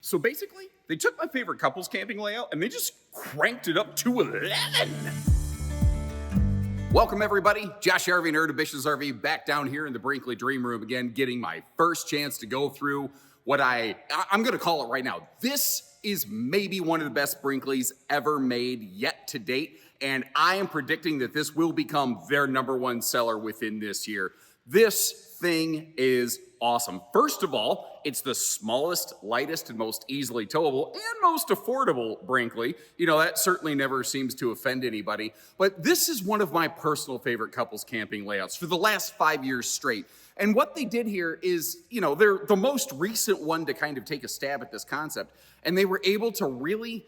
So basically, they took my favorite couples camping layout and they just cranked it up to 11. Welcome everybody, Josh RV, Nerd of Bish's RV, back down here in the Brinkley Dream Room again, getting my first chance to go through what I'm gonna call it right now. This is maybe one of the best Brinkleys ever made yet to date, and I am predicting that this will become their #1 seller within this year. This thing is awesome. First of all, it's the smallest, lightest, and most easily towable and most affordable Brinkley. You know, that certainly never seems to offend anybody, but this is one of my personal favorite couples camping layouts for the last 5 years straight. And what they did here is, you know, they're the most recent one to kind of take a stab at this concept, and they were able to really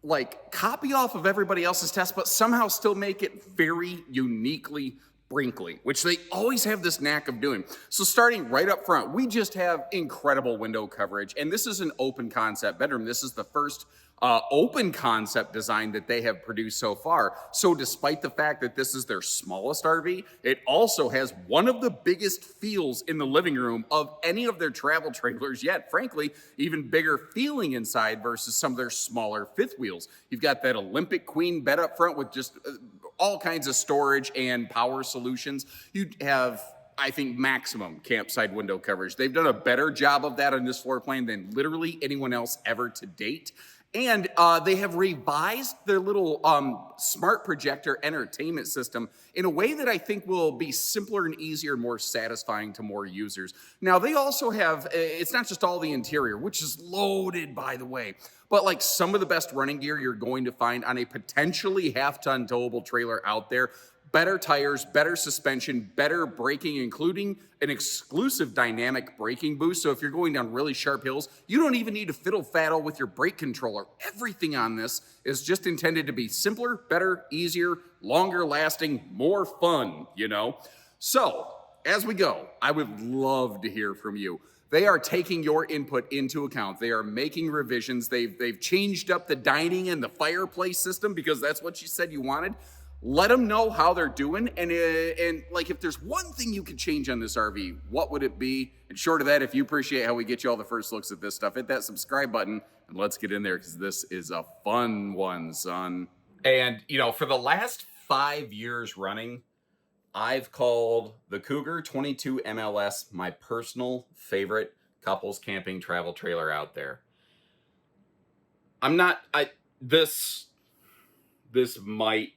like copy off of everybody else's test, but somehow still make it very uniquely Brinkley, which they always have this knack of doing. So starting right up front, we just have incredible window coverage, and this is an open concept bedroom. This is the first open concept design that they have produced so far. So despite the fact that this is their smallest RV, it also has one of the biggest feels in the living room of any of their travel trailers yet. Frankly, even bigger feeling inside versus some of their smaller fifth wheels. You've got that Olympic Queen bed up front with just all kinds of storage and power solutions. You have, I think, maximum campsite window coverage. They've done a better job of that on this floor plan than literally anyone else ever to date. And they have revised their little smart projector entertainment system in a way that I think will be simpler and easier and more satisfying to more users. Now, they also have, it's not just all the interior, which is loaded, by the way, but like some of the best running gear you're going to find on a potentially half-ton towable trailer out there. Better tires, better suspension, better braking, including an exclusive dynamic braking boost. So if you're going down really sharp hills, you don't even need to fiddle-faddle with your brake controller. Everything on this is just intended to be simpler, better, easier, longer lasting, more fun, you know? So as we go, I would love to hear from you. They are taking your input into account. They are making revisions. They've changed up the dining and the fireplace system because that's what you said you wanted. Let them know how they're doing, and like if there's one thing you could change on this RV, what would it be? And short of that, if you appreciate how we get you all the first looks at this stuff, hit that subscribe button and let's get in there because this is a fun one, son. And you know, for the last 5 years running, I've called the Cougar 22 MLS my personal favorite couples camping travel trailer out there. This might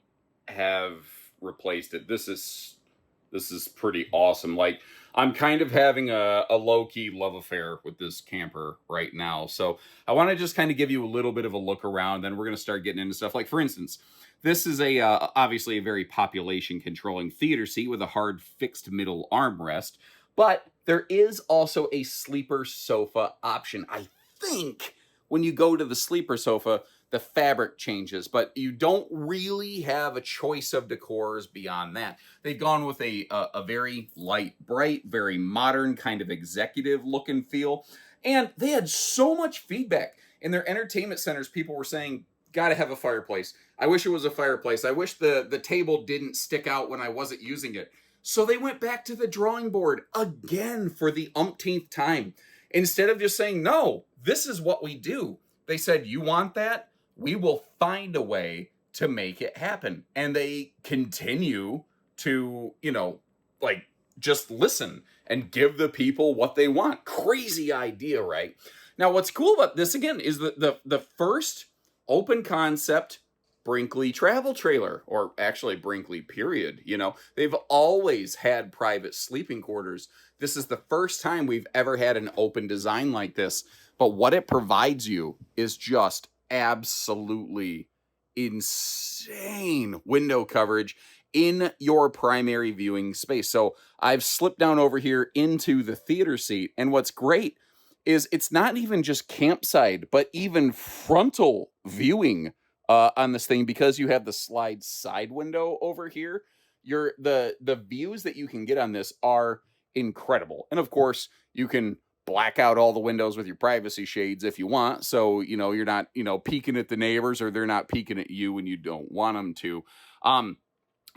have replaced it. This is pretty awesome. Like, I'm kind of having a low-key love affair with this camper right now. So I want to just kind of give you a little bit of a look around, then we're going to start getting into stuff. Like, for instance, this is obviously a very population controlling theater seat with a hard fixed middle armrest, but there is also a sleeper sofa option. I think when you go to the sleeper sofa, the fabric changes, but you don't really have a choice of decors beyond that. They've gone with a very light, bright, very modern kind of executive look and feel. And they had so much feedback in their entertainment centers. People were saying, gotta have a fireplace. I wish it was a fireplace. I wish the table didn't stick out when I wasn't using it. So they went back to the drawing board again for the umpteenth time. Instead of just saying, no, this is what we do. They said, you want that? We will find a way to make it happen. And they continue to, you know, like just listen and give the people what they want. Crazy idea, right? Now, what's cool about this, again, is the first open concept Brinkley travel trailer, or actually Brinkley period. You know, they've always had private sleeping quarters. This is the first time we've ever had an open design like this. But what it provides you is just absolutely insane window coverage in your primary viewing space. So I've slipped down over here into the theater seat, and what's great is it's not even just campsite, but even frontal viewing on this thing, because you have the slide side window over here. The views that you can get on this are incredible. And of course, you can black out all the windows with your privacy shades if you want. So, you know, you're not, you know, peeking at the neighbors, or they're not peeking at you when you don't want them to.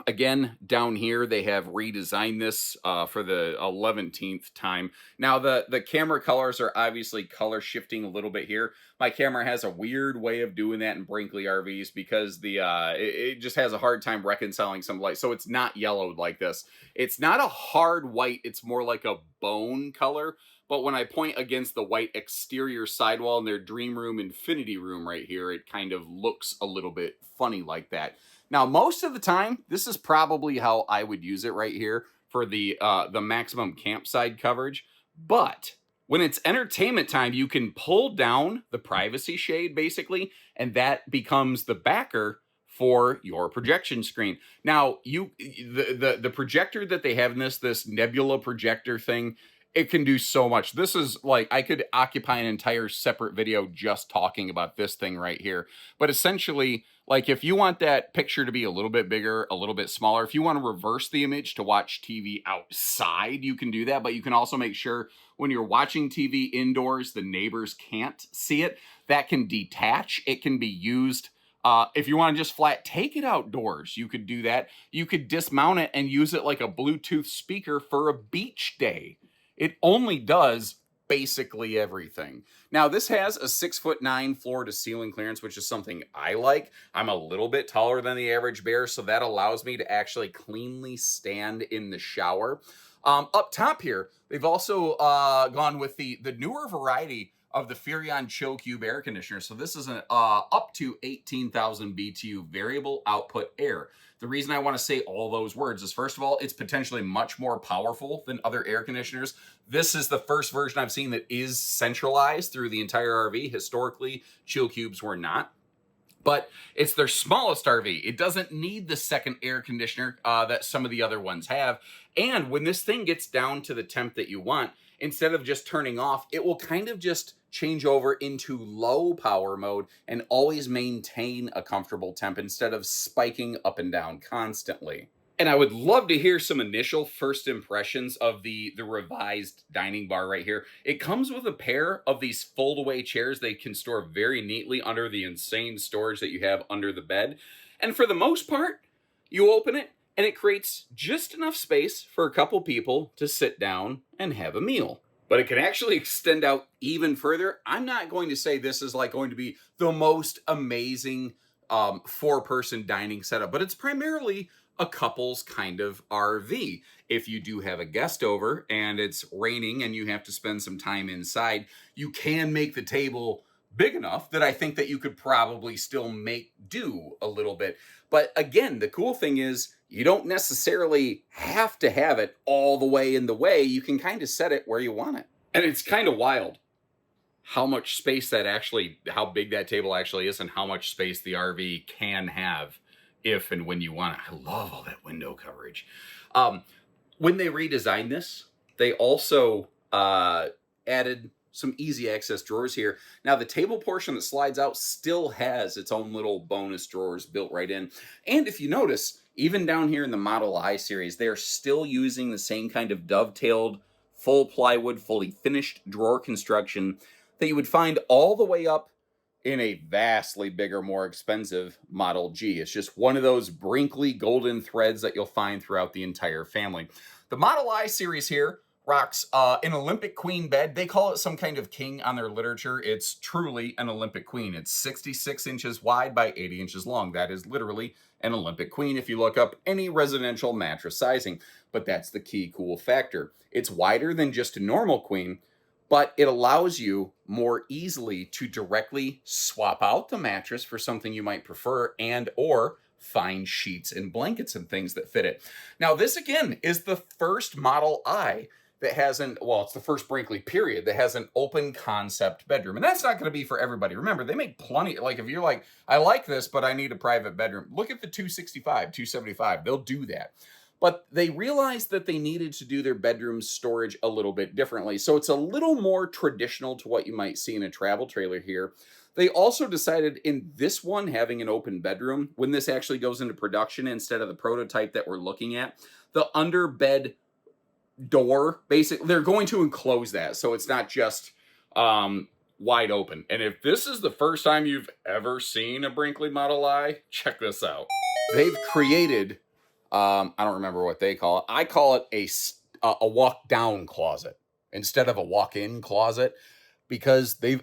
Again, down here, they have redesigned this for the 11th time. Now, the camera colors are obviously color shifting a little bit here. My camera has a weird way of doing that in Brinkley RVs because it just has a hard time reconciling some light. So it's not yellowed like this. It's not a hard white. It's more like a bone color. But when I point against the white exterior sidewall in their dream room, infinity room right here, it kind of looks a little bit funny like that. Now, most of the time, this is probably how I would use it right here for the maximum campsite coverage. But when it's entertainment time, you can pull down the privacy shade, basically, and that becomes the backer for your projection screen. Now, the projector that they have in this nebula projector thing, it can do so much. This is like, I could occupy an entire separate video just talking about this thing right here. But essentially, like if you want that picture to be a little bit bigger, a little bit smaller, if you want to reverse the image to watch TV outside, you can do that. But you can also make sure when you're watching TV indoors, the neighbors can't see it. That can detach. It can be used. If you want to just flat take it outdoors, you could do that. You could dismount it and use it like a Bluetooth speaker for a beach day. It only does basically everything. Now, this has a 6'9" floor to ceiling clearance, which is something I like. I'm a little bit taller than the average bear, so that allows me to actually cleanly stand in the shower. Up top here, they've also gone with the newer variety of the Furrion Chill Cube air conditioner. So this is an up to 18,000 BTU variable output air. The reason I want to say all those words is, first of all, it's potentially much more powerful than other air conditioners. This is the first version I've seen that is centralized through the entire RV. Historically, Chill Cubes were not. But it's their smallest RV. It doesn't need the second air conditioner that some of the other ones have. And when this thing gets down to the temp that you want, instead of just turning off, it will kind of just change over into low power mode and always maintain a comfortable temp instead of spiking up and down constantly. And I would love to hear some initial first impressions of the revised dining bar right here. It comes with a pair of these fold-away chairs. They can store very neatly under the insane storage that you have under the bed. And for the most part, you open it, and it creates just enough space for a couple people to sit down and have a meal. But it can actually extend out even further. I'm not going to say this is like going to be the most amazing four-person dining setup, but it's primarily a couple's kind of RV. If you do have a guest over and it's raining and you have to spend some time inside, you can make the table big enough that I think that you could probably still make do a little bit. But again, the cool thing is you don't necessarily have to have it all the way in the way. You can kind of set it where you want it. And it's kind of wild how much space how big that table actually is and how much space the RV can have if and when you want it. I love all that window coverage. When they redesigned this, they also added some easy access drawers here. Now, the table portion that slides out still has its own little bonus drawers built right in. And if you notice, even down here in the Model I series, they're still using the same kind of dovetailed, full plywood, fully finished drawer construction that you would find all the way up in a vastly bigger, more expensive Model G. It's just one of those Brinkley golden threads that you'll find throughout the entire family. The Model I series here rocks an Olympic queen bed. They call it some kind of king on their literature. It's truly an Olympic queen. It's 66 inches wide by 80 inches long. That is literally an Olympic queen if you look up any residential mattress sizing. But that's the key cool factor. It's wider than just a normal queen, but it allows you more easily to directly swap out the mattress for something you might prefer and or find sheets and blankets and things that fit it. Now, this again is the first Model I that has it's the first Brinkley period that has an open concept bedroom. And that's not going to be for everybody. Remember, they make plenty, like if you're like, I like this, but I need a private bedroom. Look at the 265, 275. They'll do that. But they realized that they needed to do their bedroom storage a little bit differently. So it's a little more traditional to what you might see in a travel trailer here. They also decided in this one having an open bedroom, when this actually goes into production instead of the prototype that we're looking at, the under bed door, basically, they're going to enclose that. So it's not just wide open. And if this is the first time you've ever seen a Brinkley Model I, check this out. They've created I don't remember what they call it. I call it a walk down closet instead of a walk in closet, because they've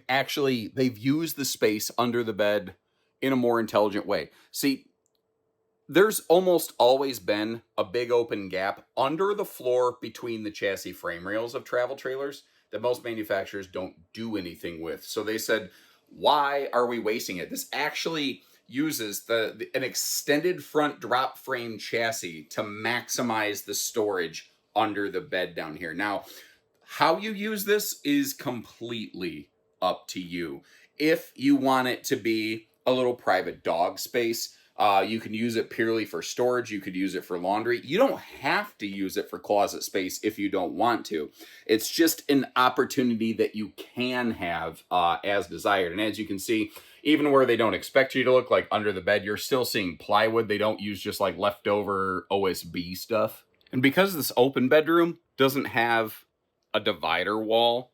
used the space under the bed in a more intelligent way. See, there's almost always been a big open gap under the floor between the chassis frame rails of travel trailers that most manufacturers don't do anything with. So they said, why are we wasting it? This actually uses an extended front drop frame chassis to maximize the storage under the bed down here. Now, how you use this is completely up to you. If you want it to be a little private dog space, you can use it purely for storage. You could use it for laundry. You don't have to use it for closet space if you don't want to. It's just an opportunity that you can have as desired. And as you can see, even where they don't expect you to look, like under the bed, you're still seeing plywood. They don't use just like leftover OSB stuff. And because this open bedroom doesn't have a divider wall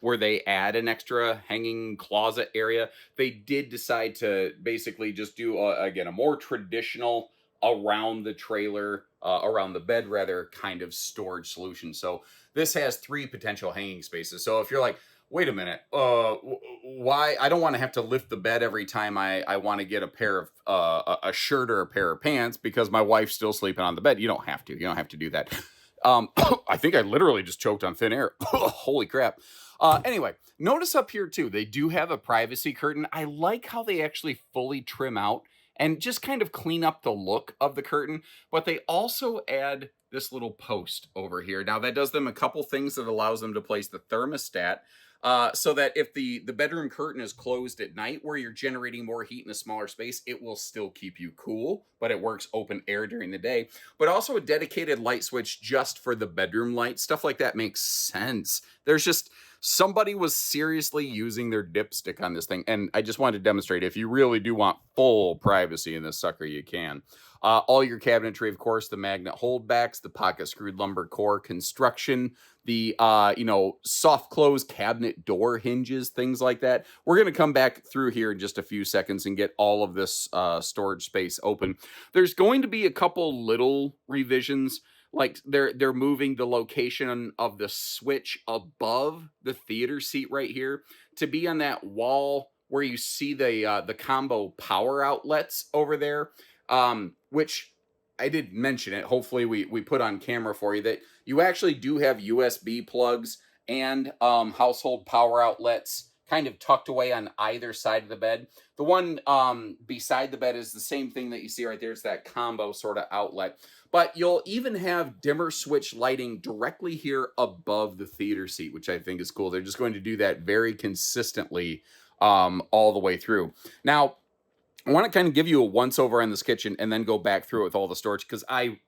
where they add an extra hanging closet area, they did decide to basically just do, again, a more traditional around the trailer, around the bed rather, kind of storage solution. So this has 3 potential hanging spaces. So if you're like, wait a minute, why? I don't want to have to lift the bed every time I want to get a pair of, a shirt or a pair of pants because my wife's still sleeping on the bed. You don't have to. You don't have to do that. I think I literally just choked on thin air. Holy crap. Anyway, notice up here too, they do have a privacy curtain. I like how they actually fully trim out and just kind of clean up the look of the curtain, but they also add this little post over here. Now that does them a couple things. That allows them to place the thermostat, so that if the bedroom curtain is closed at night where you're generating more heat in a smaller space, it will still keep you cool, but it works open air during the day. But also a dedicated light switch just for the bedroom light. Stuff like that makes sense. There's just, somebody was seriously using their dipstick on this thing. And I just wanted to demonstrate, if you really do want full privacy in this sucker, you can. All your cabinetry, of course, the magnet holdbacks, the pocket screwed lumber core construction, the, soft close cabinet door hinges, things like that. We're going to come back through here in just a few seconds and get all of this storage space open. There's going to be a couple little revisions. Like they're moving the location of the switch above the theater seat right here to be on that wall where you see the combo power outlets over there, which I did mention it. Hopefully we put on camera for you that you actually do have USB plugs and household power outlets kind of tucked away on either side of the bed. The one beside the bed is the same thing that you see right there. It's that combo sort of outlet. But you'll even have dimmer switch lighting directly here above the theater seat, which I think is cool. They're just going to do that very consistently all the way through. Now, I want to kind of give you a once-over on this kitchen and then go back through it with all the storage, because I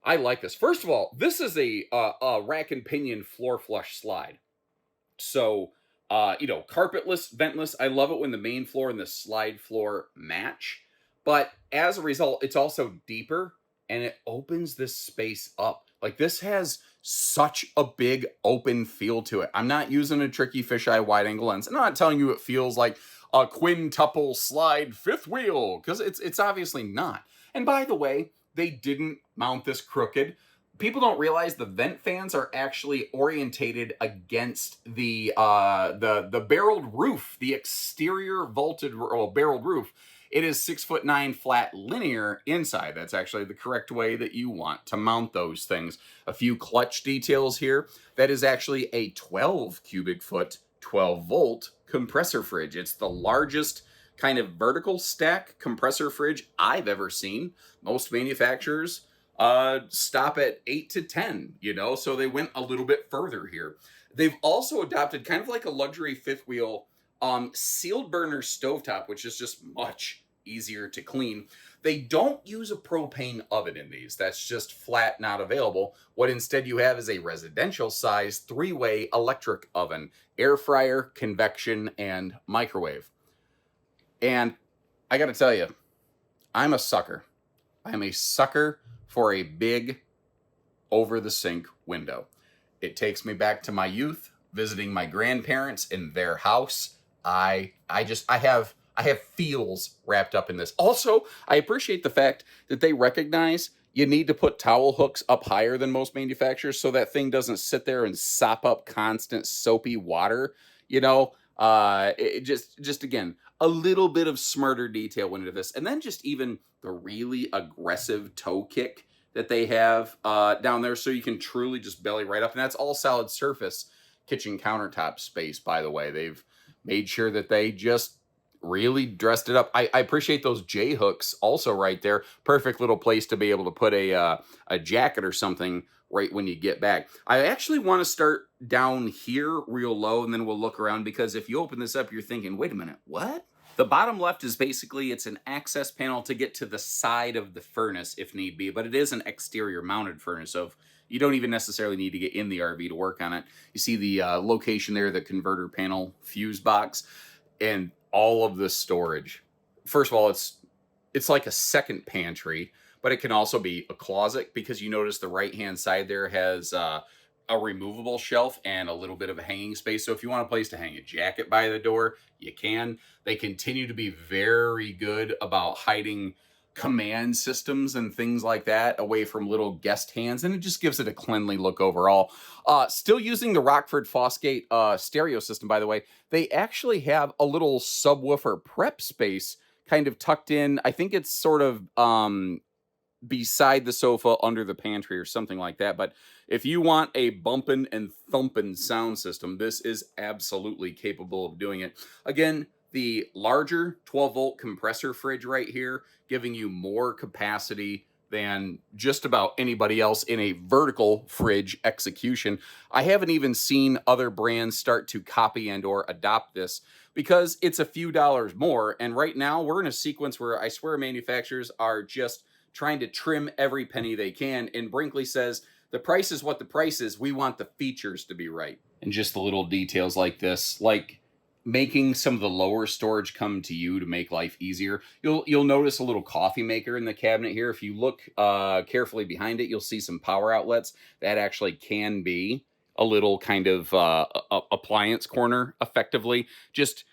like this. First of all, this is a rack and pinion floor flush slide. So, carpetless, ventless. I love it when the main floor and the slide floor match. But as a result, it's also deeper, and it opens this space up. Like, this has such a big open feel to it. I'm not using a tricky fisheye wide angle lens. I'm not telling you it feels like a quintuple slide fifth wheel, because it's obviously not. And by the way, they didn't mount this crooked. People don't realize the vent fans are actually orientated against the barreled roof, the exterior vaulted barreled roof. It is 6'9" flat linear inside. That's actually the correct way that you want to mount those things. A few clutch details here. That is actually a 12 cubic foot, 12 volt compressor fridge. It's the largest kind of vertical stack compressor fridge I've ever seen. Most manufacturers stop at 8 to 10, so they went a little bit further here. They've also adopted kind of like a luxury fifth wheel sealed burner stovetop, which is just much easier to clean. They don't use a propane oven in these. That's just flat not available. What instead you have is a residential size 3-way electric oven, air fryer, convection, and microwave. And I gotta tell you, I'm a sucker. I'm a sucker for a big over the sink window. It takes me back to my youth, visiting my grandparents in their house. I have feels wrapped up in this. Also, I appreciate the fact that they recognize you need to put towel hooks up higher than most manufacturers so that thing doesn't sit there and sop up constant soapy water, you know. Just again, a little bit of smarter detail went into this. And then just even the really aggressive toe kick that they have down there, so you can truly just belly right up. And that's all solid surface kitchen countertop space, by the way. They've made sure that they just really dressed it up. I appreciate those J hooks also right there. Perfect little place to be able to put a jacket or something right when you get back. I actually want to start down here real low, and then we'll look around, because if you open this up, you're thinking, wait a minute, what? The bottom left is basically, it's an access panel to get to the side of the furnace if need be, but it is an exterior mounted furnace, so you don't even necessarily need to get in the RV to work on it. You see the location there, the converter panel fuse box, and all of the storage. First of all, it's like a second pantry, but it can also be a closet, because you notice the right-hand side there has a removable shelf and a little bit of a hanging space. So if you want a place to hang a jacket by the door, you can. They continue to be very good about hiding command systems and things like that away from little guest hands, and it just gives it a cleanly look overall. Still using the Rockford Fosgate stereo system, by the way. They actually have a little subwoofer prep space kind of tucked in. I think it's sort of beside the sofa under the pantry or something like that. But if you want a bumpin' and thumpin' sound system, this is absolutely capable of doing it. Again, the larger 12-volt compressor fridge right here, giving you more capacity than just about anybody else in a vertical fridge execution. I haven't even seen other brands start to copy and or adopt this, because it's a few dollars more. And right now we're in a sequence where I swear manufacturers are just trying to trim every penny they can. And Brinkley says, the price is what the price is. We want the features to be right. And just the little details like this, like making some of the lower storage come to you to make life easier. You'll notice a little coffee maker in the cabinet here. If you look carefully behind it, you'll see some power outlets. That actually can be a little kind of appliance corner, effectively. Just,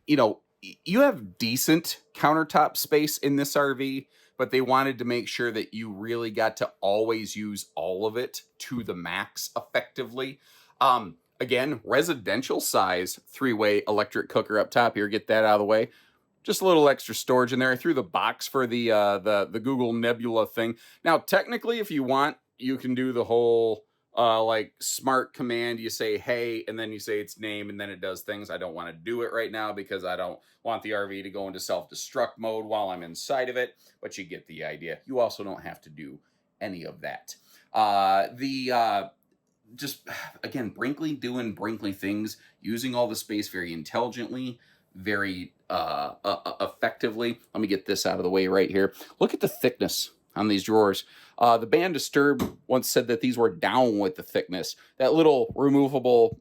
you know, you have decent countertop space in this RV, but they wanted to make sure that you really got to always use all of it to the max effectively. Again, residential size 3-way electric cooker up top here. Get that out of the way. Just a little extra storage in there. I threw the box for the Google Nebula thing. Now, technically, if you want, you can do the whole like smart command. You say, hey, and then you say its name, and then it does things. I don't want to do it right now because I don't want the RV to go into self-destruct mode while I'm inside of it, but you get the idea. You also don't have to do any of that. Just, again, Brinkley doing Brinkley things, using all the space very intelligently, very effectively. Let me get this out of the way right here. Look at the thickness on these drawers. The band Disturbed once said that these were down with the thickness. That little removable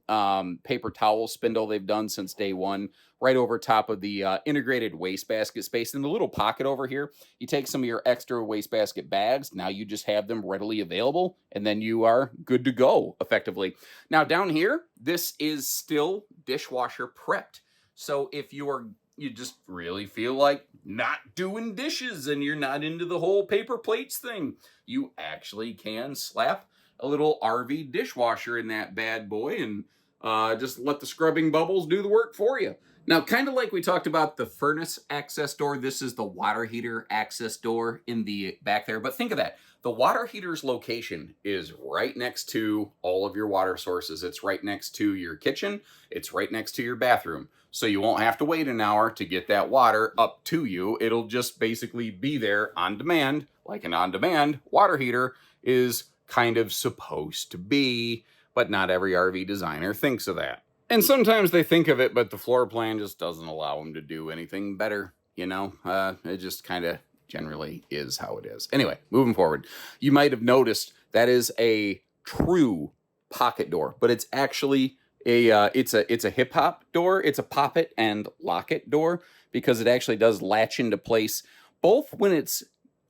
paper towel spindle they've done since day one, right over top of the integrated wastebasket space. In the little pocket over here, you take some of your extra wastebasket bags. Now you just have them readily available, and then you are good to go, effectively. Now down here, this is still dishwasher prepped. So if you just really feel like not doing dishes and you're not into the whole paper plates thing, you actually can slap a little RV dishwasher in that bad boy and just let the scrubbing bubbles do the work for you. Now, kind of like we talked about the furnace access door, this is the water heater access door in the back there. But think of that. The water heater's location is right next to all of your water sources. It's right next to your kitchen. It's right next to your bathroom. So you won't have to wait an hour to get that water up to you. It'll just basically be there on demand, like an on-demand water heater is kind of supposed to be, but not every RV designer thinks of that. And sometimes they think of it, but the floor plan just doesn't allow them to do anything better, you know? It just kind of generally is how it is. Anyway, moving forward. You might have noticed that is a true pocket door, but it's actually it's a hip hop door. It's a pop it and lock it door, because it actually does latch into place both when it's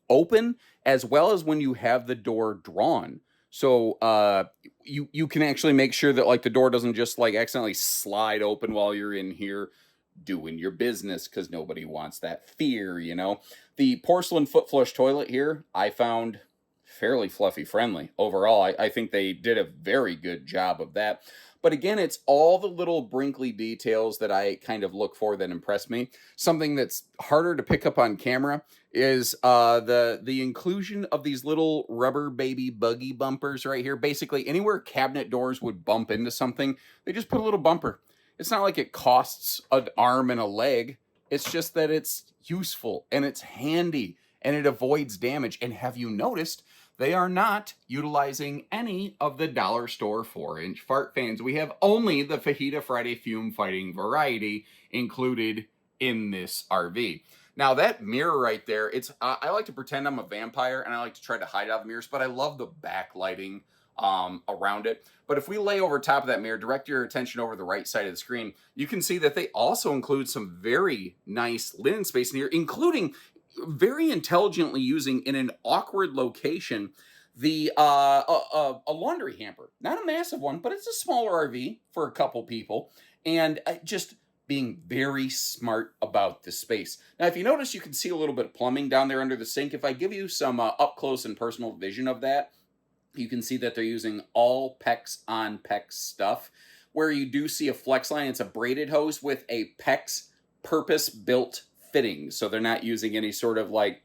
open as well as when you have the door drawn. So you can actually make sure that like the door doesn't just like accidentally slide open while you're in here doing your business, because nobody wants that fear, you know. The porcelain foot flush toilet here, I found fairly fluffy friendly. Overall, I think they did a very good job of that. But again, it's all the little Brinkley details that I kind of look for that impress me. Something that's harder to pick up on camera is the inclusion of these little rubber baby buggy bumpers right here. Basically, anywhere cabinet doors would bump into something, they just put a little bumper. It's not like it costs an arm and a leg. It's just that it's useful and it's handy and it avoids damage. And have you noticed they are not utilizing any of the dollar store 4-inch fart fans? We have only the Fajita Friday fume fighting variety included in this RV. Now that mirror right there, it's I like to pretend I'm a vampire and I like to try to hide out the mirrors, but I love the backlighting around it. But if we lay over top of that mirror, direct your attention over the right side of the screen, you can see that they also include some very nice linen space in here, including very intelligently using in an awkward location the a laundry hamper. Not a massive one, but it's a smaller RV for a couple people, and just being very smart about the space. Now, if you notice, you can see a little bit of plumbing down there under the sink. If I give you some up close and personal vision of that, you can see that they're using all PEX on PEX stuff. Where you do see a flex line, it's a braided hose with a PEX purpose-built fitting. So they're not using any sort of like,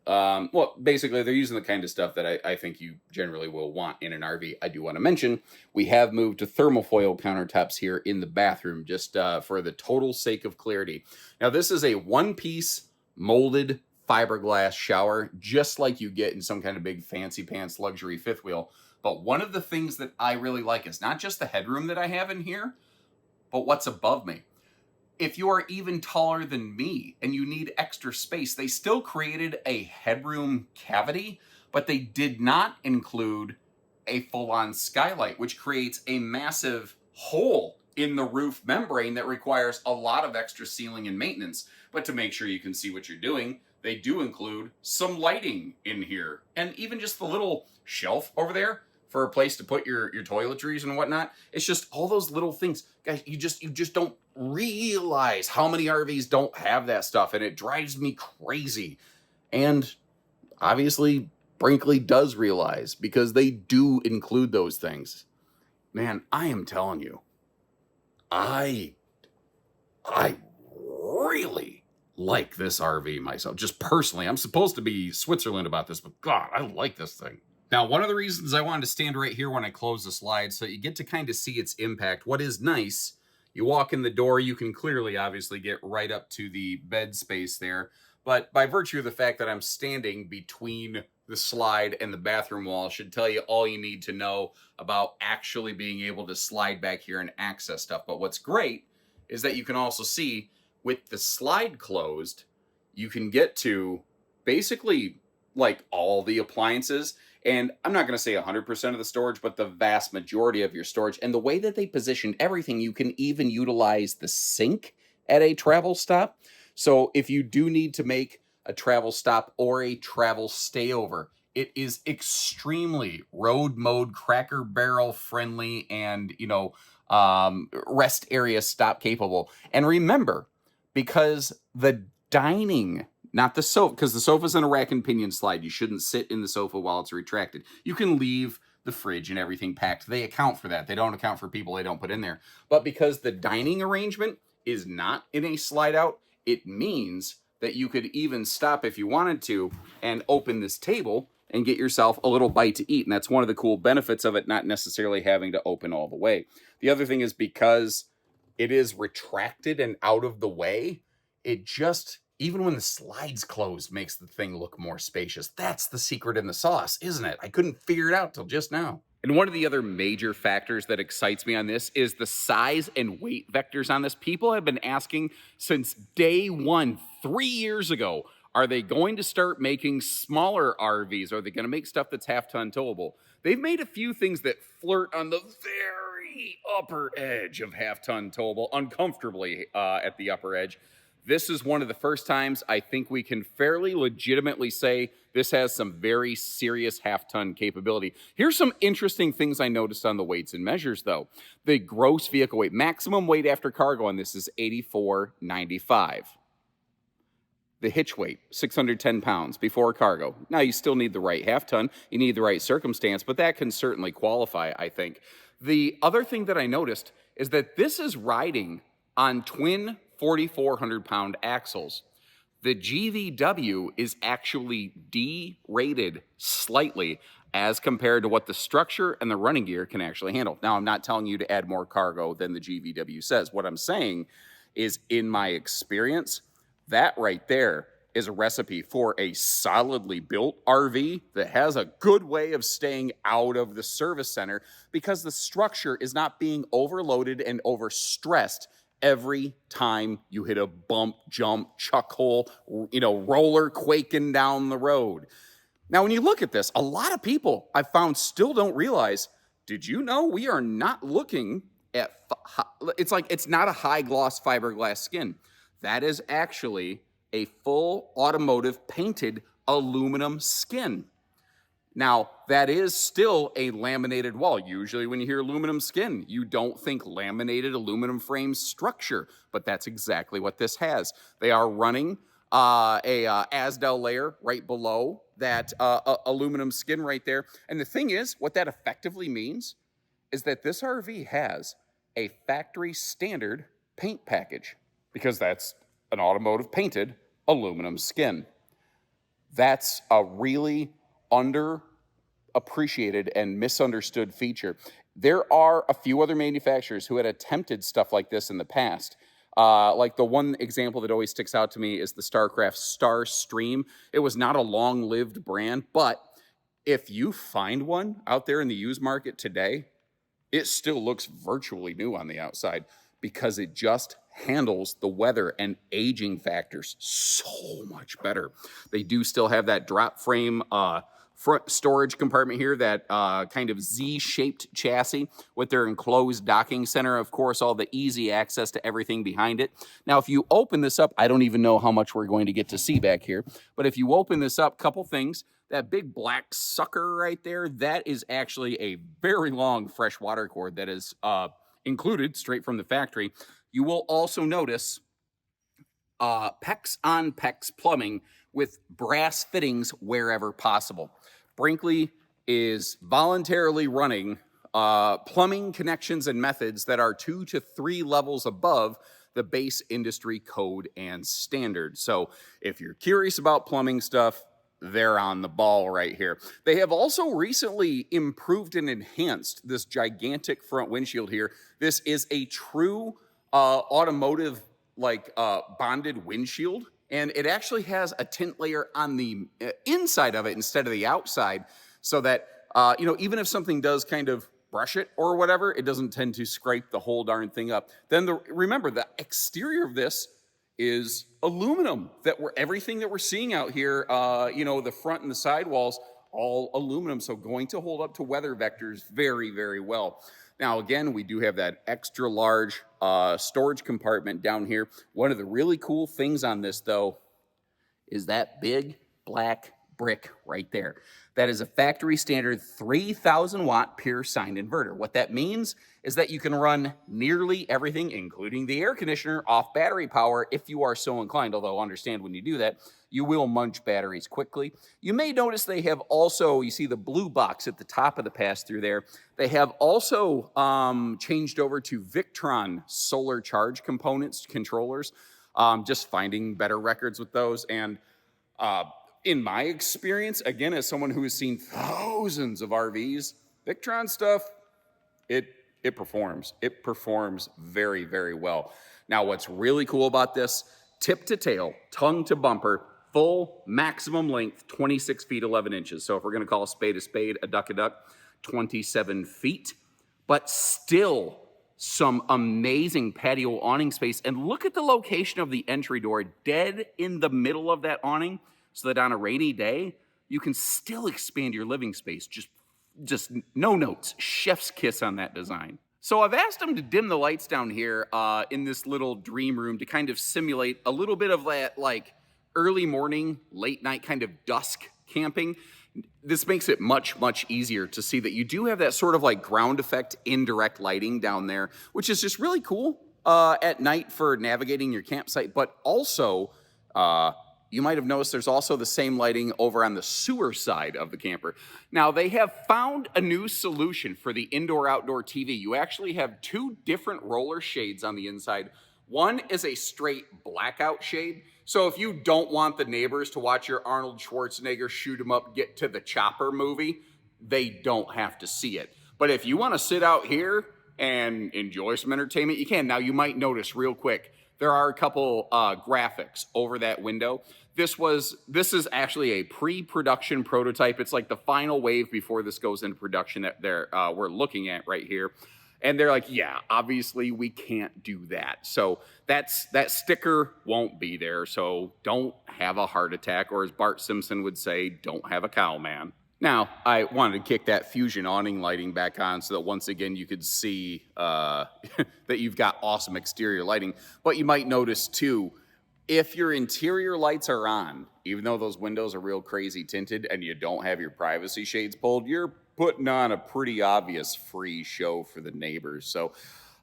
well, basically they're using the kind of stuff that I think you generally will want in an RV. I do want to mention, we have moved to thermofoil countertops here in the bathroom, just for the total sake of clarity. Now, this is a one-piece molded fiberglass shower, just like you get in some kind of big fancy pants luxury fifth wheel. But one of the things that I really like is not just the headroom that I have in here, but what's above me. If you are even taller than me and you need extra space, they still created a headroom cavity, but they did not include a full-on skylight, which creates a massive hole in the roof membrane that requires a lot of extra sealing and maintenance. But to make sure you can see what you're doing, they do include some lighting in here. And even just the little shelf over there for a place to put your toiletries and whatnot. It's just all those little things. Guys, you just don't realize how many RVs don't have that stuff, and it drives me crazy. And obviously, Brinkley does realize, because they do include those things. Man, I am telling you, I really like this RV myself. Just personally, I'm supposed to be Switzerland about this, but God, I like this thing. Now, one of the reasons I wanted to stand right here when I close the slide, so you get to kind of see its impact. What is nice, you walk in the door, you can clearly, obviously, get right up to the bed space there. But by virtue of the fact that I'm standing between the slide and the bathroom wall, should tell you all you need to know about actually being able to slide back here and access stuff. But what's great is that you can also see, with the slide closed, you can get to basically like all the appliances. And I'm not going to say 100% of the storage, but the vast majority of your storage. And the way that they positioned everything, you can even utilize the sink at a travel stop. So if you do need to make a travel stop or a travel stayover, it is extremely road mode, Cracker Barrel friendly, and, rest area stop capable. And remember, because the dining, not the sofa, because the sofa's in a rack and pinion slide. You shouldn't sit in the sofa while it's retracted. You can leave the fridge and everything packed. They account for that. They don't account for people they don't put in there. But because the dining arrangement is not in a slide out, it means that you could even stop if you wanted to and open this table and get yourself a little bite to eat. And that's one of the cool benefits of it, not necessarily having to open all the way. The other thing is, because it is retracted and out of the way, it just, even when the slide's closed, makes the thing look more spacious. That's the secret in the sauce, isn't it? I couldn't figure it out till just now. And one of the other major factors that excites me on this is the size and weight vectors on this. People have been asking since day one, 3 years ago, are they going to start making smaller RVs? Are they going to make stuff that's half-ton towable? They've made a few things that flirt on the very upper edge of half-ton towable, uncomfortably at the upper edge. This is one of the first times I think we can fairly legitimately say this has some very serious half-ton capability. Here's some interesting things I noticed on the weights and measures, though. The gross vehicle weight, maximum weight after cargo on this is 84.95. the hitch weight, 610 pounds before cargo. Now, you still need the right half ton, you need the right circumstance, but that can certainly qualify, I think. The other thing that I noticed is that this is riding on twin 4,400 pound axles. The GVW is actually derated slightly as compared to what the structure and the running gear can actually handle. Now, I'm not telling you to add more cargo than the GVW says. What I'm saying is, in my experience, that right there is a recipe for a solidly built RV that has a good way of staying out of the service center because the structure is not being overloaded and overstressed every time you hit a bump, jump, chuck hole, roller quaking down the road. Now, when you look at this, a lot of people I've found still don't realize, did you know we are not looking at, it's not a high gloss fiberglass skin. That is actually a full automotive painted aluminum skin. Now, that is still a laminated wall. Usually when you hear aluminum skin, you don't think laminated aluminum frame structure, but that's exactly what this has. They are running a Asdel layer right below that aluminum skin right there. And the thing is, what that effectively means is that this RV has a factory standard paint package because that's an automotive painted aluminum skin. That's a really underappreciated and misunderstood feature. There are a few other manufacturers who had attempted stuff like this in the past. Like the one example that always sticks out to me is the Starcraft Starstream. It was not a long-lived brand, but if you find one out there in the used market today, it still looks virtually new on the outside because it just handles the weather and aging factors so much better. They do still have that drop frame front storage compartment here, that kind of Z-shaped chassis with their enclosed docking center. Of course, all the easy access to everything behind it. Now, if you open this up, I don't even know how much we're going to get to see back here, but if you open this up, couple things. That big black sucker right there, that is actually a very long fresh water cord that is included straight from the factory. You will also notice PEX on PEX plumbing with brass fittings wherever possible. Brinkley is voluntarily running plumbing connections and methods that are 2 to 3 levels above the base industry code and standard. So if you're curious about plumbing stuff, they're on the ball right here. They have also recently improved and enhanced this gigantic front windshield here. This is a true automotive bonded windshield, and it actually has a tint layer on the inside of it instead of the outside, so that even if something does kind of brush it or whatever, it doesn't tend to scrape the whole darn thing up. Then remember, the exterior of this is aluminum. Everything that we're seeing out here, the front and the sidewalls, all aluminum, so going to hold up to weather vectors very, very well. Now, again, we do have that extra large storage compartment down here. One of the really cool things on this, though, is that big black brick right there. That is a factory standard 3,000 watt pure sine inverter. What that means is that you can run nearly everything, including the air conditioner, off battery power if you are so inclined, although understand when you do that, you will munch batteries quickly. You may notice they have also, you see the blue box at the top of the pass-through there, they have also changed over to Victron solar charge components, controllers, just finding better records with those. And in my experience, again, as someone who has seen thousands of RVs, Victron stuff, it performs. It performs very, very well. Now, what's really cool about this, tip to tail, tongue to bumper, full maximum length, 26 feet, 11 inches. So if we're gonna call a spade, a duck, 27 feet, but still some amazing patio awning space. And look at the location of the entry door, dead in the middle of that awning, so that on a rainy day, you can still expand your living space. Just no notes, chef's kiss on that design. So I've asked them to dim the lights down here in this little dream room to kind of simulate a little bit of that like early morning, late night kind of dusk camping. This makes it much, much easier to see that you do have that sort of like ground effect indirect lighting down there, which is just really cool at night for navigating your campsite, but also you might have noticed there's also the same lighting over on the sewer side of the camper. Now, they have found a new solution for the indoor-outdoor TV. You actually have two different roller shades on the inside. One is a straight blackout shade. So if you don't want the neighbors to watch your Arnold Schwarzenegger shoot 'em up, get to the chopper movie, they don't have to see it. But if you want to sit out here and enjoy some entertainment, you can. Now, you might notice real quick, there are a couple graphics over that window. This is actually a pre-production prototype. It's like the final wave before this goes into production that we're looking at right here. And they're like, yeah, obviously we can't do that. So that sticker won't be there. So don't have a heart attack, or as Bart Simpson would say, don't have a cow, man. Now, I wanted to kick that Fusion awning lighting back on so that once again you could see that you've got awesome exterior lighting. But you might notice too, if your interior lights are on, even though those windows are real crazy tinted and you don't have your privacy shades pulled, you're putting on a pretty obvious free show for the neighbors. So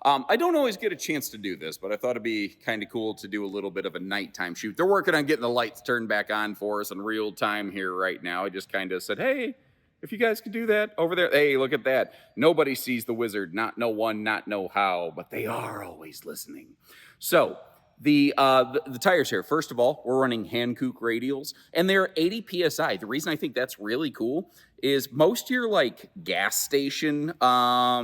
I don't always get a chance to do this, but I thought it'd be kind of cool to do a little bit of a nighttime shoot. They're working on getting the lights turned back on for us in real time here right now. I just kind of said, hey, if you guys could do that over there, hey, look at that. Nobody sees the wizard, not no one, not no how, but they are always listening. So the tires here, first of all, we're running Hankook radials, and they're 80 PSI. The reason I think that's really cool is most of your like gas station, air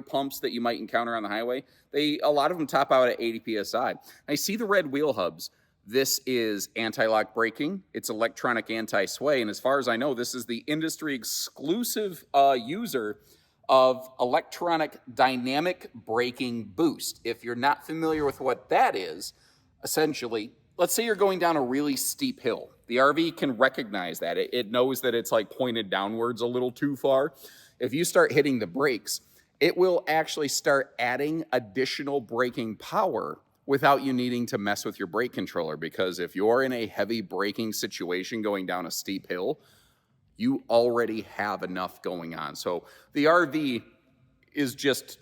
pumps that you might encounter on the highway, a lot of them top out at 80 PSI. I see the red wheel hubs. This is anti-lock braking. It's electronic anti-sway, and as far as I know, this is the industry exclusive user of electronic dynamic braking boost. If you're not familiar with what that is, essentially, let's say you're going down a really steep hill. The RV can recognize that. It knows that it's like pointed downwards a little too far. If you start hitting the brakes, it will actually start adding additional braking power without you needing to mess with your brake controller, because if you're in a heavy braking situation going down a steep hill, you already have enough going on. So the RV is just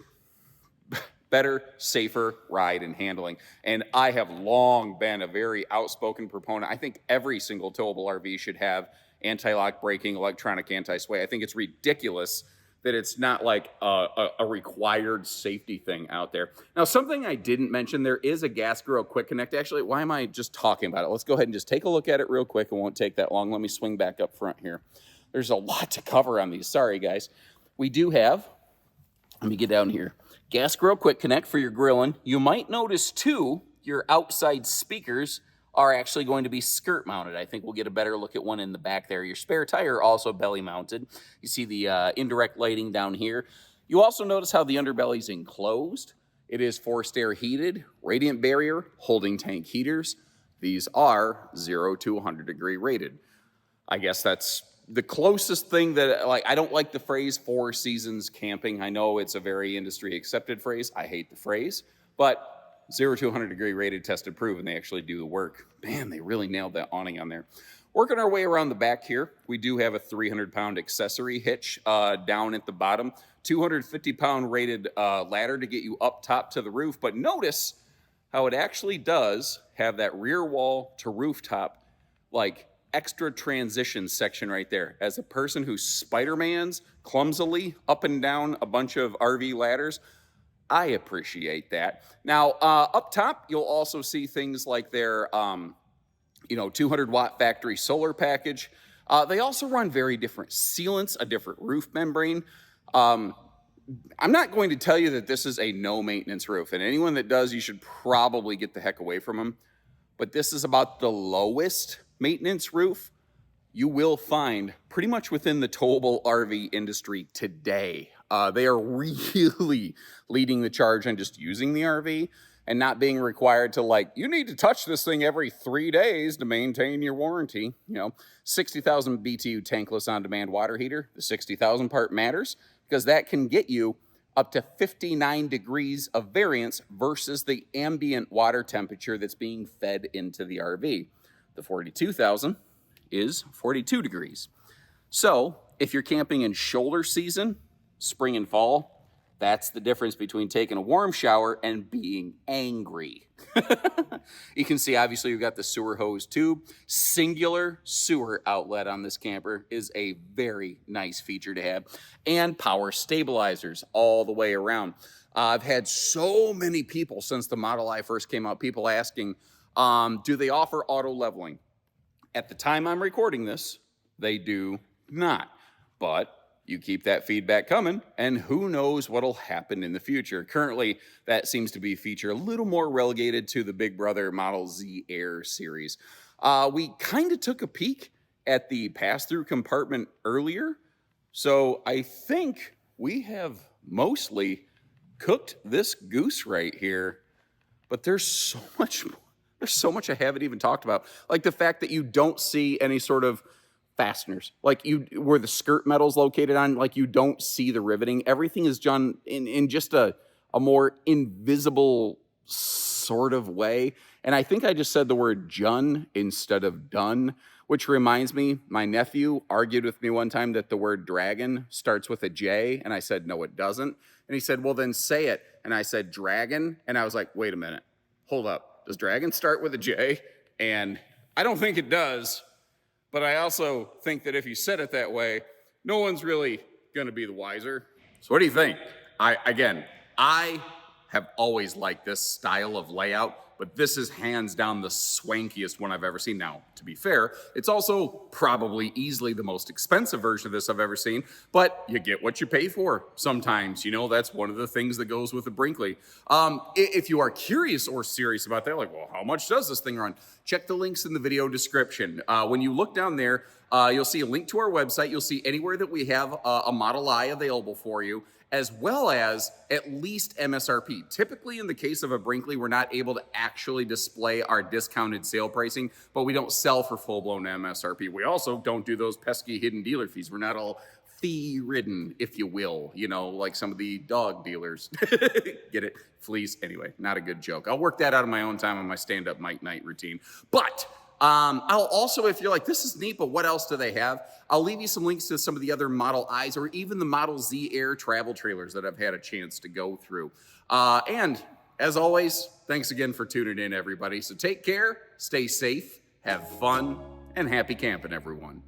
better, safer ride and handling. And I have long been a very outspoken proponent. I think every single towable RV should have anti-lock braking, electronic anti-sway. I think it's ridiculous that it's not like a required safety thing out there. Now, something I didn't mention, there is a gas grill quick connect. Actually, why am I just talking about it? Let's go ahead and just take a look at it real quick. It won't take that long. Let me swing back up front here. There's a lot to cover on these. Sorry, guys. We do have, let me get down here, gas grill quick connect for your grilling. You might notice, too, your outside speakers are actually going to be skirt mounted. I think we'll get a better look at one in the back there. Your spare tire also belly mounted. You see the indirect lighting down here. You also notice how the underbelly is enclosed. It is forced air heated, radiant barrier, holding tank heaters. These are 0 to 100 degree rated. I guess that's the closest thing that, like, I don't like the phrase 4 seasons camping. I know it's a very industry accepted phrase. I hate the phrase, but 0 to 100 degree rated, tested, proven. They actually do the work. Man, they really nailed that awning on there. Working our way around the back here, we do have a 300-pound accessory hitch down at the bottom. 250-pound rated ladder to get you up top to the roof. But notice how it actually does have that rear wall to rooftop, like, extra transition section right there. As a person who Spider-Mans clumsily up and down a bunch of RV ladders, I appreciate that. Now, up top, you'll also see things like their 200-watt factory solar package. They also run very different sealants, a different roof membrane. I'm not going to tell you that this is a no-maintenance roof, and anyone that does, you should probably get the heck away from them. But this is about the lowest maintenance roof you will find pretty much within the towable RV industry today. They are really leading the charge on just using the RV and not being required to, like, you need to touch this thing every 3 days to maintain your warranty. 60,000 BTU tankless on-demand water heater. The 60,000 part matters because that can get you up to 59 degrees of variance versus the ambient water temperature that's being fed into the RV. The 42,000 is 42 degrees. So if you're camping in shoulder season, spring and fall, That's the difference between taking a warm shower and being angry. You can see, obviously, we've got the sewer hose tube. Singular sewer outlet on this camper is a very nice feature to have. And power stabilizers all the way around. I've had so many people since the Model I first came out, people asking, do they offer auto leveling? At the time I'm recording this, they do not. But you keep that feedback coming, and who knows what'll happen in the future. Currently, that seems to be a feature a little more relegated to the Big Brother Model Z Air series. We kind of took a peek at the pass-through compartment earlier, so I think we have mostly cooked this goose right here, but there's so much I haven't even talked about. Like the fact that you don't see any sort of fasteners, like where the skirt metal's located on, like you don't see the riveting. Everything is done in just a more invisible sort of way. And I think I just said the word "jun" instead of "done," which reminds me, my nephew argued with me one time that the word dragon starts with a J, and I said, no, it doesn't. And he said, well, then say it. And I said, dragon. And I was like, wait a minute, hold up. Does dragon start with a J? And I don't think it does. But I also think that if you said it that way, no one's really going to be the wiser. So what do you think? I have always liked this style of layout, but this is hands down the swankiest one I've ever seen. Now, to be fair, it's also probably easily the most expensive version of this I've ever seen, but you get what you pay for sometimes. You know, that's one of the things that goes with the Brinkley. If you are curious or serious about that, like, well, how much does this thing run? Check the links in the video description. When you look down there, you'll see a link to our website. You'll see anywhere that we have a Model I available for you, as well as at least MSRP. Typically, in the case of a Brinkley, we're not able to actually display our discounted sale pricing, but we don't sell for full-blown MSRP. We also don't do those pesky hidden dealer fees. We're not all fee-ridden, if you will, you know, like some of the dog dealers. Get it? Fleas? Anyway, not a good joke. I'll work that out on my own time on my stand-up Mike Night routine. But I'll also, if you're like, this is neat, but what else do they have? I'll leave you some links to some of the other Model Is or even the Model Z Air travel trailers that I've had a chance to go through. And as always, thanks again for tuning in, everybody. So take care, stay safe, have fun, and happy camping, everyone.